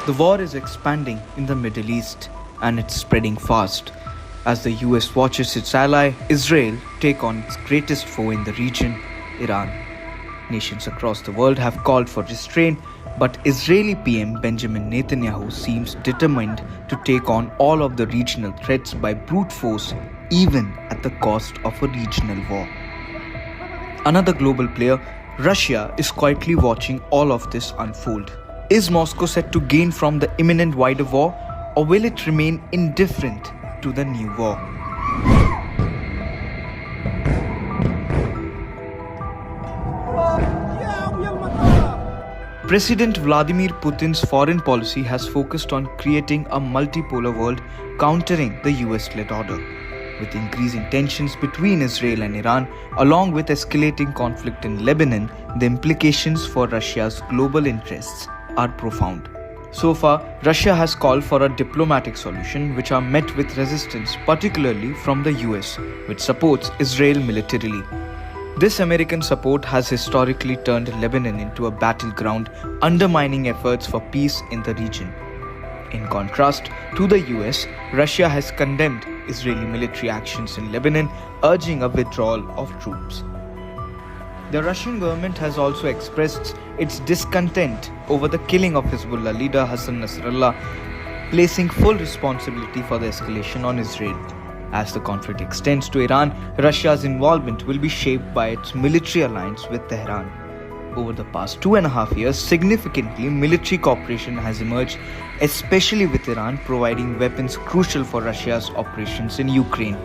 The war is expanding in the Middle East and it's spreading fast as the US watches its ally, Israel, take on its greatest foe in the region, Iran. Nations across the world have called for restraint, but Israeli PM Benjamin Netanyahu seems determined to take on all of the regional threats by brute force, even at the cost of a regional war. Another global player, Russia, is quietly watching all of this unfold. Is Moscow set to gain from the imminent wider war, or will it remain indifferent to the new war? President Vladimir Putin's foreign policy has focused on creating a multipolar world countering the US-led order. With increasing tensions between Israel and Iran, along with escalating conflict in Lebanon, the implications for Russia's global interests are profound. So far, Russia has called for a diplomatic solution, which are met with resistance, particularly from the US, which supports Israel militarily. This American support has historically turned Lebanon into a battleground, undermining efforts for peace in the region. In contrast to the US, Russia has condemned Israeli military actions in Lebanon, urging a withdrawal of troops. The Russian government has also expressed its discontent over the killing of Hezbollah leader Hassan Nasrallah, placing full responsibility for the escalation on Israel. As the conflict extends to Iran, Russia's involvement will be shaped by its military alliance with Tehran. Over the past 2.5 years, significantly military cooperation has emerged, especially with Iran providing weapons crucial for Russia's operations in Ukraine.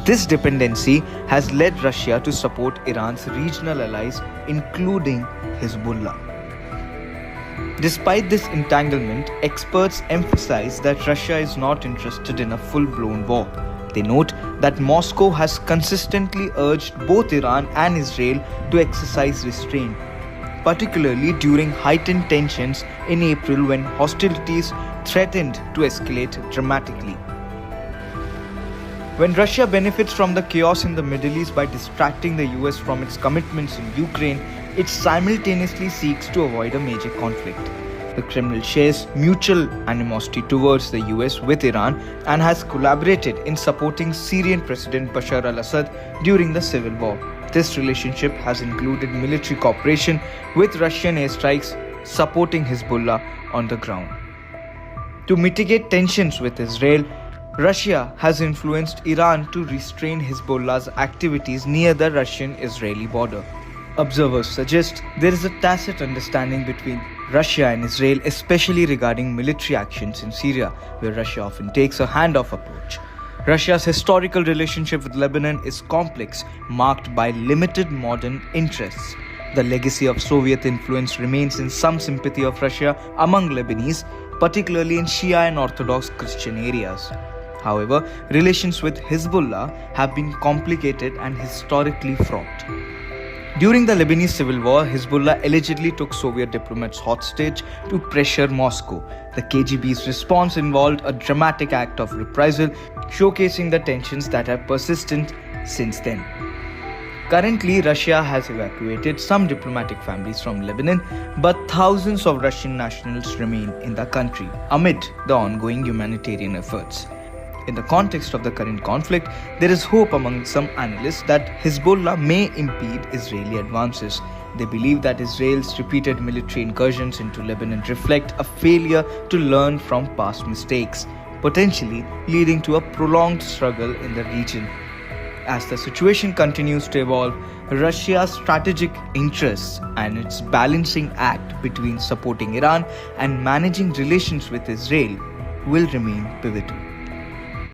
This dependency has led Russia to support Iran's regional allies, including Hezbollah. Despite this entanglement, experts emphasize that Russia is not interested in a full-blown war. They note that Moscow has consistently urged both Iran and Israel to exercise restraint, particularly during heightened tensions in April when hostilities threatened to escalate dramatically. When Russia benefits from the chaos in the Middle East by distracting the US from its commitments in Ukraine, it simultaneously seeks to avoid a major conflict. The Kremlin shares mutual animosity towards the US with Iran and has collaborated in supporting Syrian President Bashar al-Assad during the civil war. This relationship has included military cooperation with Russian airstrikes supporting Hezbollah on the ground. To mitigate tensions with Israel, Russia has influenced Iran to restrain Hezbollah's activities near the Russian-Israeli border. Observers suggest there is a tacit understanding between Russia and Israel, especially regarding military actions in Syria, where Russia often takes a handoff approach. Russia's historical relationship with Lebanon is complex, marked by limited modern interests. The legacy of Soviet influence remains in some sympathy of Russia among Lebanese, particularly in Shia and Orthodox Christian areas. However, relations with Hezbollah have been complicated and historically fraught. During the Lebanese civil war, Hezbollah allegedly took Soviet diplomats hostage to pressure Moscow. The KGB's response involved a dramatic act of reprisal, showcasing the tensions that have persisted since then. Currently, Russia has evacuated some diplomatic families from Lebanon, but thousands of Russian nationals remain in the country amid the ongoing humanitarian efforts. In the context of the current conflict, there is hope among some analysts that Hezbollah may impede Israeli advances. They believe that Israel's repeated military incursions into Lebanon reflect a failure to learn from past mistakes, potentially leading to a prolonged struggle in the region. As the situation continues to evolve, Russia's strategic interests and its balancing act between supporting Iran and managing relations with Israel will remain pivotal.